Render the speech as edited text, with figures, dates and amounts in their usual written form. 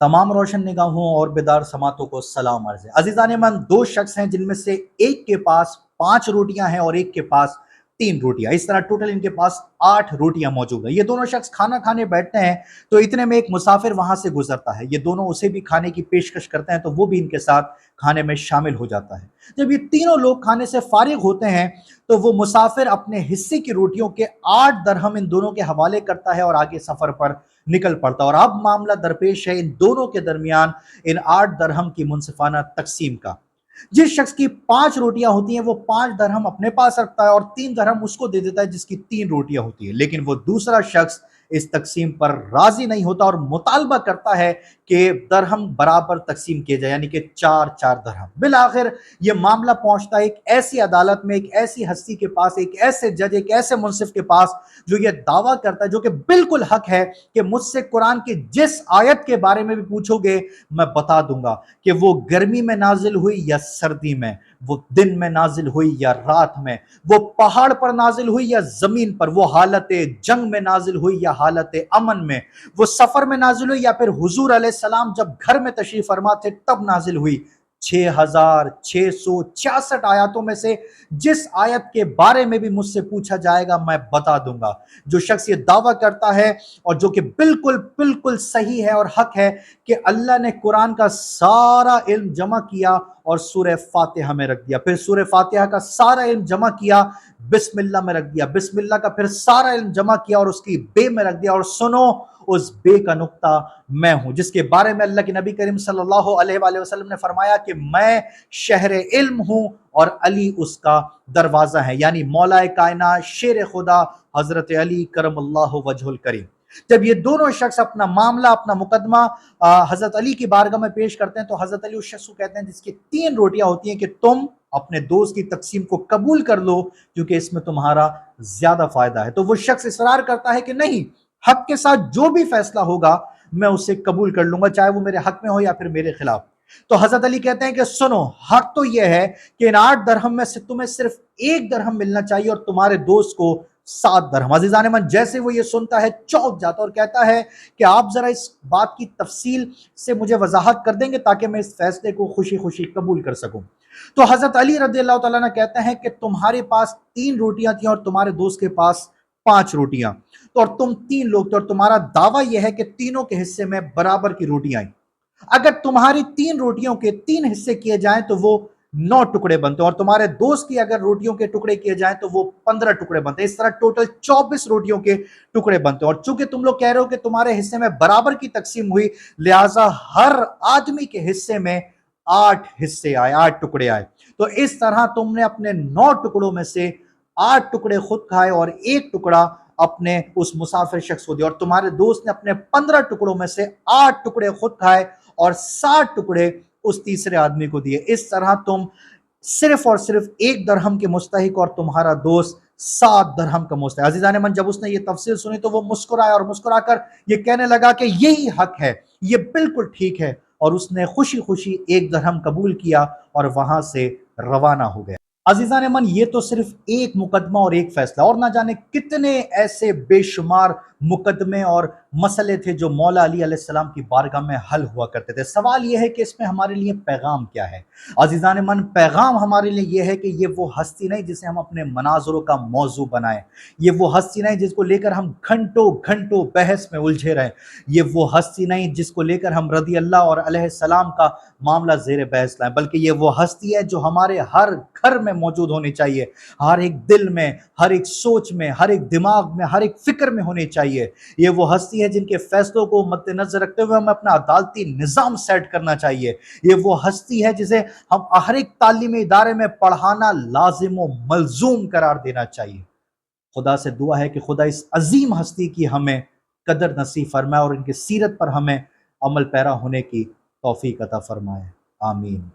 तमाम रोशन निगाहों और बेदार समातों को सलाम अर्ज़ है। अज़ीज़ान मन, दो शख्स हैं जिनमें से एक के पास 5 रोटियां हैं और एक के पास 3 रोटियां। इस तरह टोटल इनके पास 8 रोटियां मौजूद है। ये दोनों शख्स खाना खाने बैठते हैं तो इतने में एक मुसाफिर वहां से गुजरता है। ये दोनों उसे भी खाने की पेशकश करते हैं तो वो भी इनके साथ खाने में शामिल हो जाता है। जब ये तीनों लोग खाने से फारिग होते हैं तो वो मुसाफिर अपने हिस्से की रोटियों के 8 दरहम इन दोनों के हवाले करता है और आगे सफर पर निकल पड़ता है। और अब मामला दरपेश है इन दोनों के दरमियान इन 8 दरहम की मुनसिफाना तकसीम का। जिस शख्स की 5 रोटियां होती हैं वो 5 दरहम अपने पास रखता है और 3 दरहम उसको दे देता है जिसकी 3 रोटियां होती है। लेकिन वो दूसरा शख्स इस तकसीम पर राजी नहीं होता और मुतालबा करता है कि दरहम बराबर तकसीम किए जाए, यानी कि 4-4 दरहम। बिल आखिर ये मामला पहुंचता है एक ऐसी अदालत में, एक ऐसी हस्ती के पास, एक ऐसे जज, एक ऐसे मुंसिफ के पास जो ये दावा करता है, जो कि बिल्कुल हक है, कि मुझसे कुरान की जिस आयत के बारे में भी पूछोगे मैं बता दूंगा कि वो गर्मी में नाजिल हुई या सर्दी में, वो दिन में नाजिल हुई या रात में, वो पहाड़ पर नाजिल हुई या जमीन पर, वो हालत जंग में नाजिल हुई या हालत अमन में, वो सफर में नाजिल हुई या फिर हुजूर अलैहिस्सलाम जब घर में तशरीफ फरमा थे तब नाजिल हुई। 6666 आयतों में से जिस आयत के बारे में भी मुझसे पूछा जाएगा मैं बता दूंगा। जो शख्स ये दावा करता है और जो कि बिल्कुल बिल्कुल सही है और हक है कि अल्लाह ने कुरान का सारा इल्म जमा किया और सूरह फातिहा में रख दिया, फिर सूरह फातिहा का सारा इल्म जमा किया बिस्मिल्लाह में रख दिया, बिस्मिल्लाह का फिर सारा इल्म जमा किया और उसकी बे में रख दिया, और सुनो उस बे का नुक्ता मैं हूं, जिसके बारे में अल्लाह के नबी करीम सल्लल्लाहु अलैहि वसल्लम ने फरमाया कि मैं शहर इल्म हूं और अली उसका दरवाजा है, यानी मौलाए कायनात शेर खुदा हजरत अली करमल्लाहु वजहुल करीम। जब ये दोनों शख्स अपना मामला, अपना मुकदमा हजरत अली की बारगाह में पेश करते हैं तो हजरत अली उस शख्स को कहते हैं जिसकी 3 रोटियां होती हैं कि तुम अपने दोस्त की तकसीम को कबूल कर लो क्योंकि इसमें तुम्हारा ज्यादा फायदा है। तो वो शख्स इसरार करता है कि नहीं, हक के साथ जो भी फैसला होगा मैं उसे कबूल कर लूंगा, चाहे वो मेरे हक में हो या फिर मेरे खिलाफ। तो हजरत अली कहते हैं कि सुनो, हक तो यह है कि इन 8 दरहम में से तुम्हें सिर्फ 1 दरहम मिलना चाहिए और तुम्हारे दोस्त को 7 दरहम। अजीजान मन, जैसे वो ये सुनता है चौंक जाता और कहता है कि आप जरा इस बात की तफसील से मुझे वजाहत कर देंगे ताकि मैं इस फैसले को खुशी खुशी कबूल कर सकूं। तो हजरत अली रज़ियल्लाहु तआला अन्हु कहते हैं कि तुम्हारे पास 3 रोटियां थी और तुम्हारे दोस्त के पास 5 रोटियां, तो और तुम 3 लोग थे और तुम्हारा दावा यह है कि तीनों के हिस्से में बराबर की रोटियां आई। अगर तुम्हारी 3 रोटियों के 3 हिस्से किए जाएं तो वो 9 टुकड़े बनते, और तुम्हारे दोस्त की अगर रोटियों के टुकड़े किए जाएं तो वो 15 टुकड़े बनते। इस तरह टोटल 24 रोटियों के टुकड़े बनते। और चूंकि तुम लोग कह रहे हो कि तुम्हारे हिस्से में बराबर की तकसीम हुई, लिहाजा हर आदमी के हिस्से में 8 हिस्से आए, 8 टुकड़े आए। तो इस तरह तुमने अपने 9 टुकड़ों में से 8 टुकड़े खुद खाए और 1 टुकड़ा अपने उस मुसाफिर शख्स को दिया, और तुम्हारे दोस्त ने अपने 15 टुकड़ों में से 8 टुकड़े खुद खाए और 60 टुकड़े उस तीसरे आदमी को दिए। इस तरह तुम सिर्फ और सिर्फ 1 दरहम के मुस्तहिक और तुम्हारा दोस्त 7 दरहम का मुस्तहिक। अजीजान मन, जब उसने ये तफसील सुनी तो वो मुस्कुराया और मुस्कुराकर ये कहने लगा कि यही हक है, ये बिल्कुल ठीक है, और उसने खुशी खुशी 1 दरहम कबूल किया और वहां से रवाना हो गया। अजीजान मन, ये तो सिर्फ एक मुकदमा और एक फैसला, और ना जाने कितने ऐसे बेशुमार मुकदमे और मसले थे जो मौला अली अलैहिस्सलाम की बारगाह में हल हुआ करते थे। सवाल यह है कि इसमें हमारे लिए पैगाम क्या है। अजीजान मन, पैगाम हमारे लिए यह है कि ये वो हस्ती नहीं जिसे हम अपने मनाजरों का मौजू बनाएं, ये वो हस्ती नहीं जिसको लेकर हम घंटों घंटों बहस में उलझे रहें, ये वो हस्ती नहीं जिसको लेकर हम रदी अल्लाह और अलैहिस्सलाम का मामला जेर बहस लाएं, बल्कि ये वो हस्ती है जो हमारे हर घर में मौजूद होनी चाहिए, हर एक दिल में, हर एक सोच में, हर एक दिमाग में, हर एक फिक्र में होनी चाहिए। ये वो हस्ती है जिनके फैसलों को मद्देनजर रखते हुए हमें अपना अदालती निज़ाम सेट करना चाहिए। ये वो हस्ती है जिसे हम हर एक तालीमी इदारे में पढ़ाना लाजिम व मलजूम करार देना चाहिए। खुदा से दुआ है कि खुदा इस अजीम हस्ती की हमें कदर नसीब फरमाए और इनकी सीरत पर हमें अमल पैरा होने की तौफीक अता फरमाए। आमीन।